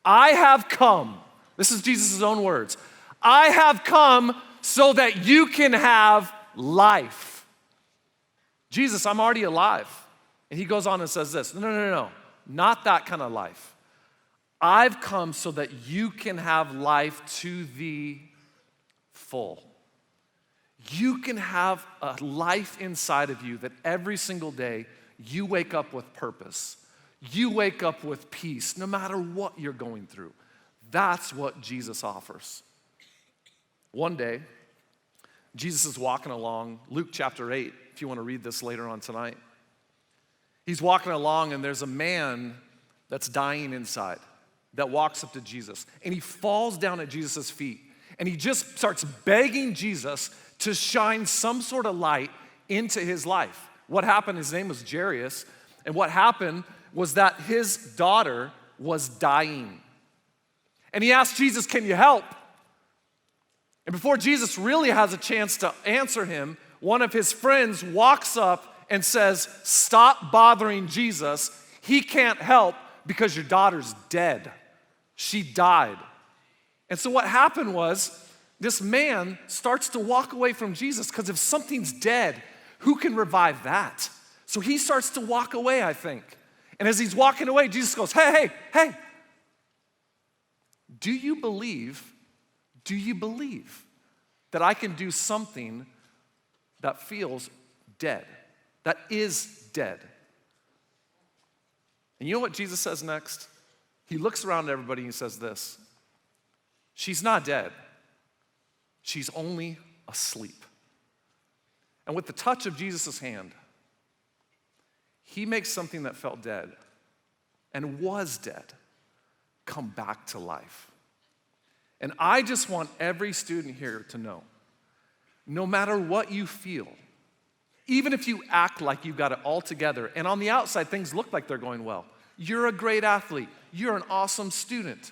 I have come, this is Jesus' own words, I have come so that you can have life. Jesus, I'm already alive. And he goes on and says this, no, not that kind of life. I've come so that you can have life to the full. You can have a life inside of you that every single day you wake up with purpose. You wake up with peace, no matter what you're going through. That's what Jesus offers. One day, Jesus is walking along, Luke chapter 8, if you want to read this later on tonight. He's walking along and there's a man that's dying inside that walks up to Jesus. And he falls down at Jesus' feet and he just starts begging Jesus to shine some sort of light into his life. What happened, his name was Jairus, and what happened was that his daughter was dying. And he asked Jesus, can you help? And before Jesus really has a chance to answer him, one of his friends walks up and says, stop bothering Jesus. He can't help because your daughter's dead. She died. And so what happened was this man starts to walk away from Jesus because if something's dead, who can revive that? So he starts to walk away, I think. And as he's walking away, Jesus goes, hey, do you believe that I can do something that feels dead, that is dead? And you know what Jesus says next? He looks around at everybody and he says this, she's not dead, she's only asleep. And with the touch of Jesus' hand, he makes something that felt dead and was dead come back to life. And I just want every student here to know, no matter what you feel, even if you act like you've got it all together, and on the outside things look like they're going well, you're a great athlete, you're an awesome student.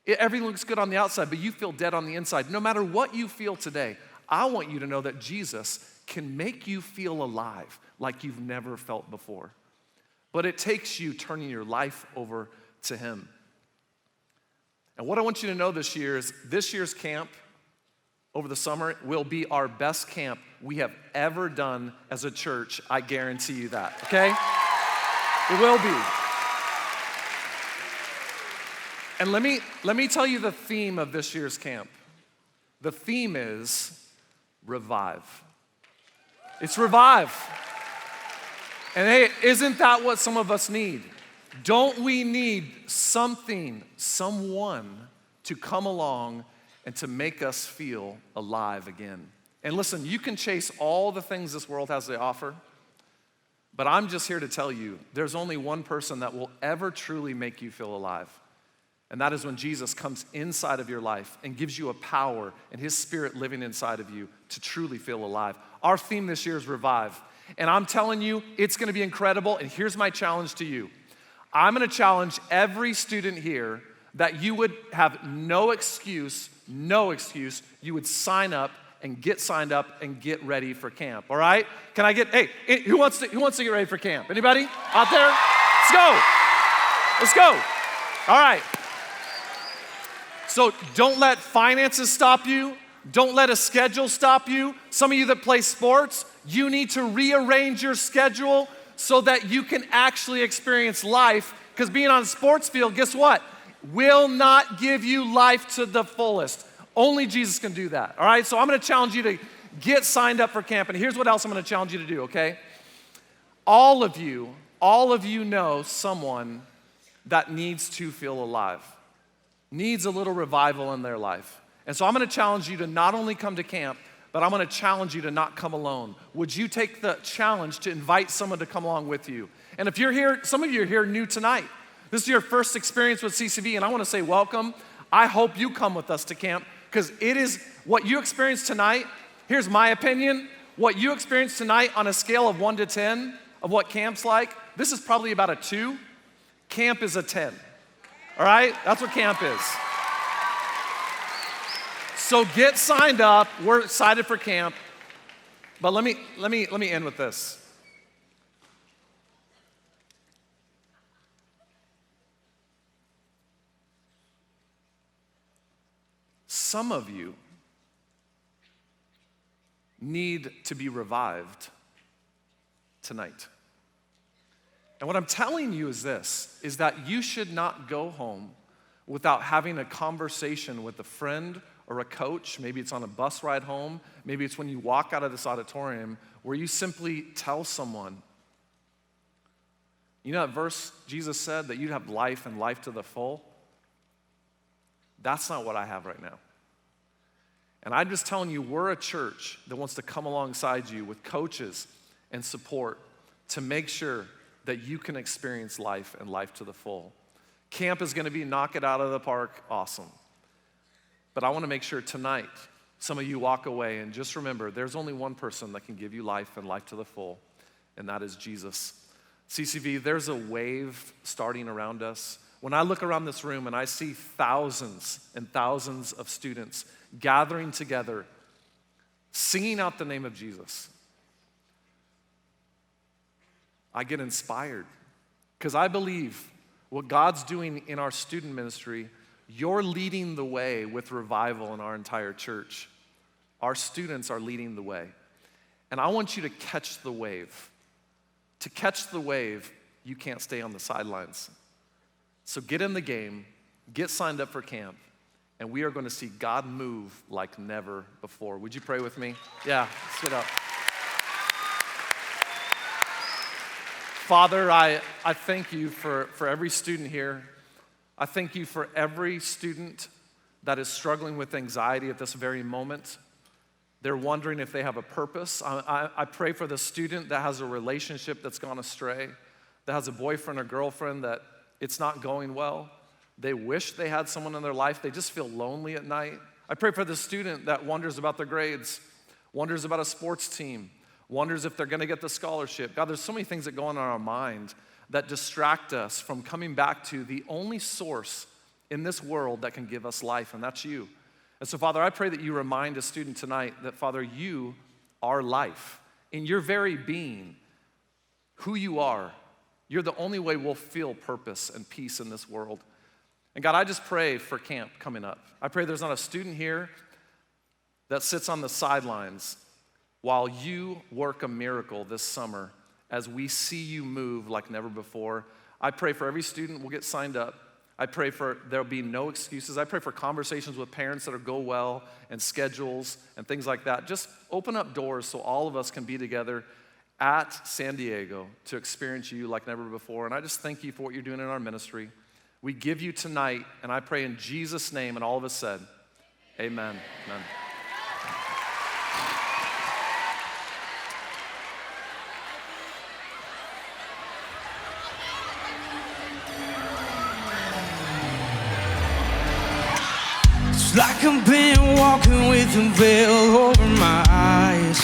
Everything looks good on the outside, but you feel dead on the inside. No matter what you feel today, I want you to know that Jesus can make you feel alive like you've never felt before. But it takes you turning your life over to him. And what I want you to know this year is this year's camp over the summer will be our best camp we have ever done as a church. I guarantee you that, okay? It will be. And let me tell you the theme of this year's camp. The theme is revive. It's revive. And hey, isn't that what some of us need? Don't we need something, someone to come along and to make us feel alive again? And listen, you can chase all the things this world has to offer, but I'm just here to tell you, there's only one person that will ever truly make you feel alive. And that is when Jesus comes inside of your life and gives you a power and his spirit living inside of you to truly feel alive. Our theme this year is revive. And I'm telling you, it's gonna be incredible. And here's my challenge to you. I'm gonna challenge every student here that you would have no excuse, you would sign up and get signed up and get ready for camp, all right? Can I get, hey, who wants to get ready for camp? Anybody out there? Let's go. Let's go. All right. So don't let finances stop you. Don't let a schedule stop you. Some of you that play sports, you need to rearrange your schedule so that you can actually experience life. Because being on a sports field, guess what? Will not give you life to the fullest. Only Jesus can do that, all right? So I'm gonna challenge you to get signed up for camp. And here's what else I'm gonna challenge you to do, okay? All of you know someone that needs to feel alive, needs a little revival in their life. And so I'm gonna challenge you to not only come to camp, but I'm gonna challenge you to not come alone. Would you take the challenge to invite someone to come along with you? And if you're here, some of you are here new tonight. This is your first experience with CCV, and I wanna say welcome. I hope you come with us to camp, because it is what you experienced tonight. Here's my opinion. What you experienced tonight on a scale of 1 to 10 of what camp's like, this is probably about a 2. Camp is a 10. All right? That's what camp is. So get signed up. We're excited for camp. But let me end with this. Some of you need to be revived tonight. And what I'm telling you is this, is that you should not go home without having a conversation with a friend or a coach. Maybe it's on a bus ride home. Maybe it's when you walk out of this auditorium where you simply tell someone. You know that verse Jesus said that you'd have life and life to the full? That's not what I have right now. And I'm just telling you, we're a church that wants to come alongside you with coaches and support to make sure that you can experience life and life to the full. Camp is gonna be knock it out of the park, awesome. But I wanna make sure tonight, some of you walk away and just remember, there's only one person that can give you life and life to the full, and that is Jesus. CCV, there's a wave starting around us. When I look around this room and I see thousands and thousands of students gathering together, singing out the name of Jesus, I get inspired because I believe what God's doing in our student ministry, you're leading the way with revival in our entire church. Our students are leading the way. And I want you to catch the wave. To catch the wave, you can't stay on the sidelines. So get in the game, get signed up for camp, and we are going to see God move like never before. Would you pray with me? Yeah, sit up. Father, I thank you for every student here. I thank you for every student that is struggling with anxiety at this very moment. They're wondering if they have a purpose. I pray for the student that has a relationship that's gone astray, that has a boyfriend or girlfriend that it's not going well. They wish they had someone in their life. They just feel lonely at night. I pray for the student that wonders about their grades, wonders about a sports team, wonders if they're gonna get the scholarship. God, there's so many things that go on in our mind that distract us from coming back to the only source in this world that can give us life, and that's you. And so, Father, I pray that you remind a student tonight that, Father, you are life. In your very being, who you are, you're the only way we'll feel purpose and peace in this world. And God, I just pray for camp coming up. I pray there's not a student here that sits on the sidelines while you work a miracle this summer as we see you move like never before. I pray for every student will get signed up. I pray for there'll be no excuses. I pray for conversations with parents that'll go well and schedules and things like that. Just open up doors so all of us can be together at San Diego to experience you like never before. And I just thank you for what you're doing in our ministry. We give you tonight, and I pray in Jesus' name, and all of us said, amen. Amen. It's like I've been walking with a veil over my eyes,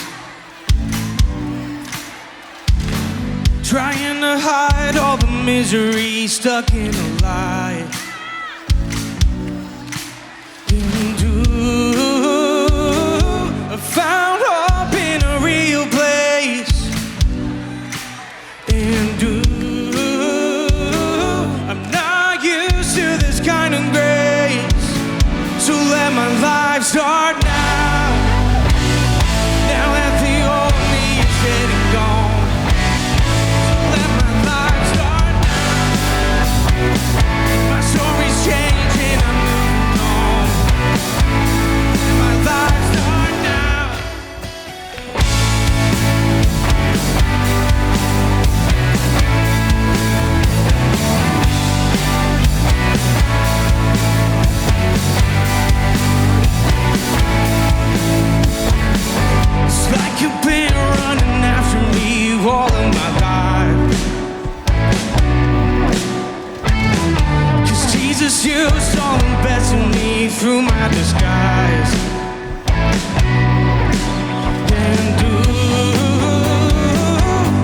trying to hide all the misery stuck in a lie. And I found hope in a real place. And I'm not used to this kind of grace. So let my life start now. Now that the old me is dead and gone. Let my life start now. My story's changing, I'm moving on. My life start now. It's like you've been running after me all of my life. 'Cause Jesus, you saw the best in me through my disguise. And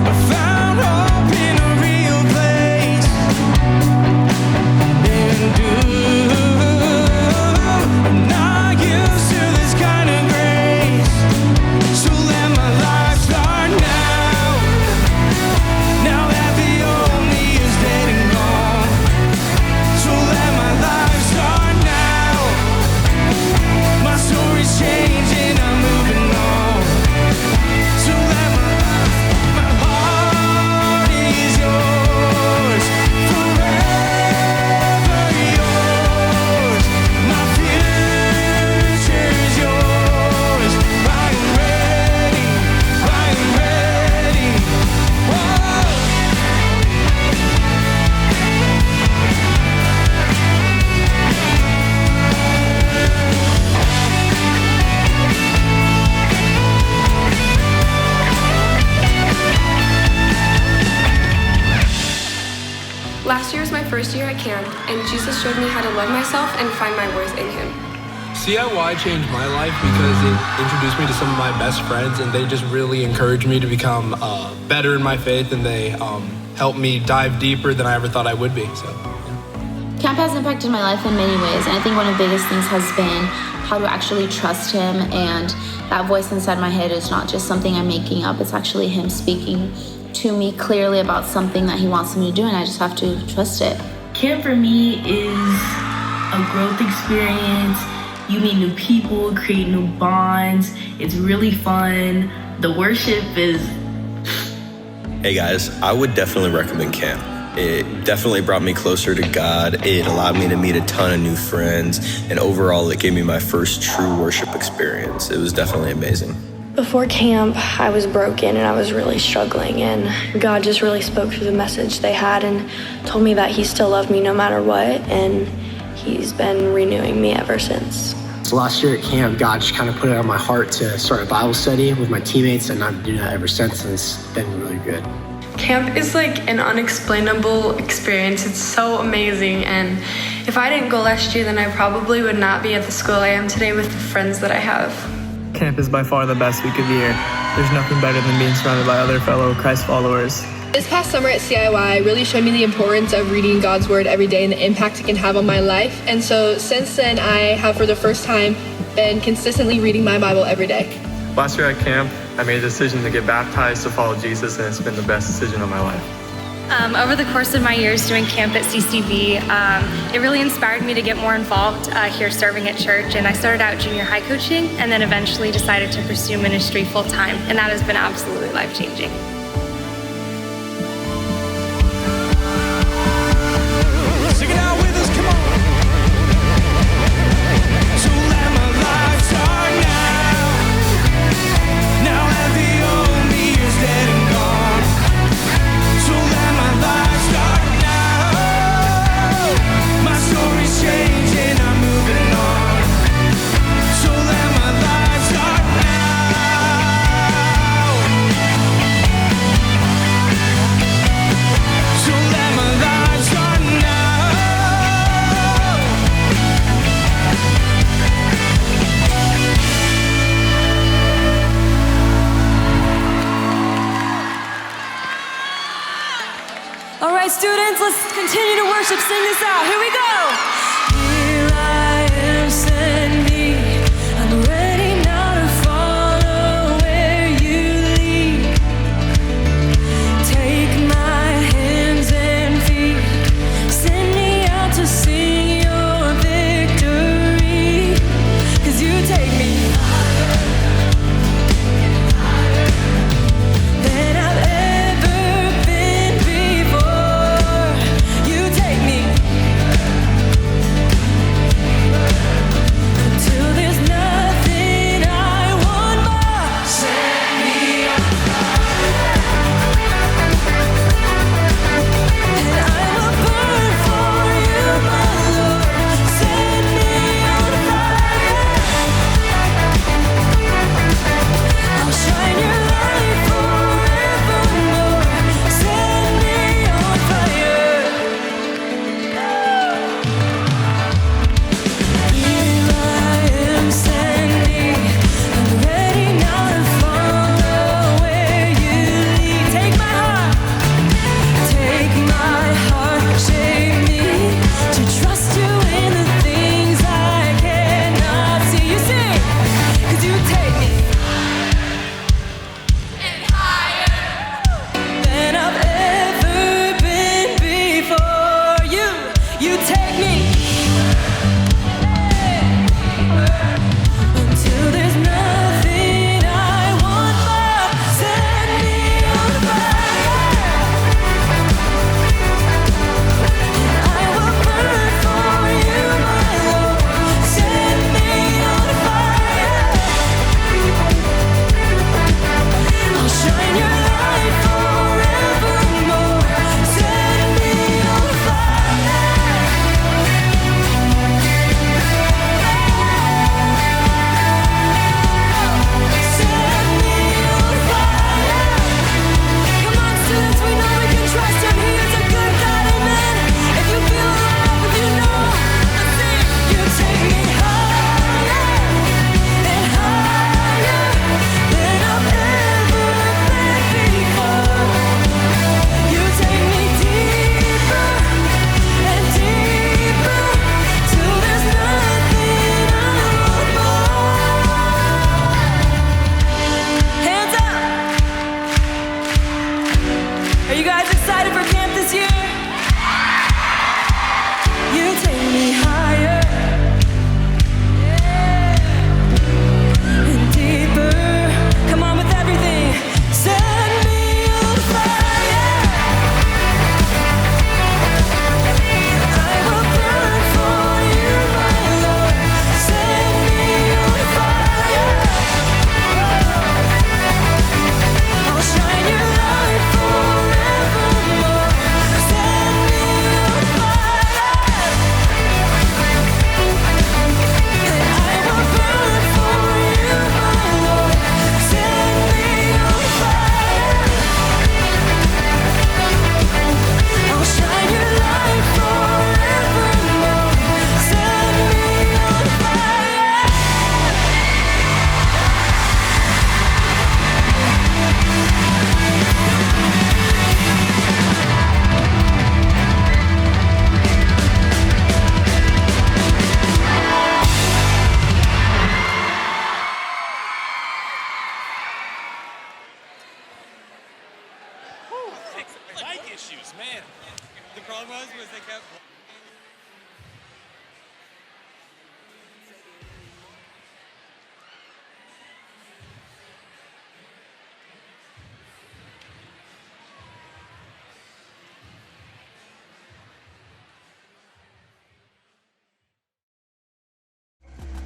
I found hope in a real place. And I'm not used to this kind of grace. So let my life start now. Now that the old me is dead and gone. So let my life start now. My story's changing, I'm moving on. So let my heart is yours, forever yours. My future's yours. I am ready, I am ready. Whoa. Last year was my first year at camp, and Jesus showed me how to love myself and find my worth in Him. CIY changed my life because it introduced me to some of my best friends, and they just really encouraged me to become better in my faith, and they helped me dive deeper than I ever thought I would be. So. Camp has impacted my life in many ways, and I think one of the biggest things has been how to actually trust Him, and that voice inside my head is not just something I'm making up, it's actually Him speaking to me clearly about something that He wants me to do, and I just have to trust it. Camp for me is a growth experience. You meet new people, create new bonds. It's really fun. The worship is... Hey guys, I would definitely recommend camp. It definitely brought me closer to God. It allowed me to meet a ton of new friends, and overall it gave me my first true worship experience. It was definitely amazing. Before camp, I was broken and I was really struggling, and God just really spoke through the message they had and told me that He still loved me no matter what, and He's been renewing me ever since. So last year at camp, God just kind of put it on my heart to start a Bible study with my teammates, and I've been doing that ever since, and it's been really good. Camp is like an unexplainable experience. It's so amazing, and if I didn't go last year, then I probably would not be at the school I am today with the friends that I have. Camp is by far the best week of the year. There's nothing better than being surrounded by other fellow Christ followers. This past summer at CIY really showed me the importance of reading God's Word every day and the impact it can have on my life. And so since then, I have for the first time been consistently reading my Bible every day. Last year at camp, I made a decision to get baptized to follow Jesus, and it's been the best decision of my life. Over the course of my years doing camp at CCV, it really inspired me to get more involved here serving at church. And I started out junior high coaching and then eventually decided to pursue ministry full time. And that has been absolutely life-changing. Sing it out with us, come on. So let my life start now. Now that the old me is dead and gone. So let my life start now. My story's changing, I'm moving on. So let my life start now. So let my life start now. All right, students, let's continue to worship. Sing this out. Here we go. Here I am, send me. I'm ready now to follow where you lead. Take my hands and feet. Send me out to sing your victory. 'Cause you take me higher than I've ever been before. You take me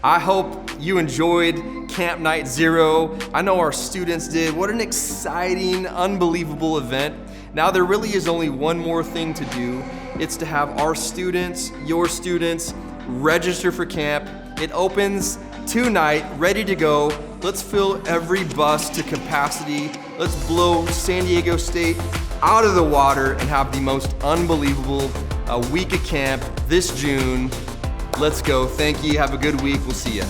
I hope you enjoyed Camp Night Zero. I know our students did. What an exciting, unbelievable event. Now there really is only one more thing to do. It's to have our students, your students, register for camp. It opens tonight, ready to go. Let's fill every bus to capacity. Let's blow San Diego State out of the water and have the most unbelievable week of camp this June. Let's go. Thank you. Have a good week. We'll see you.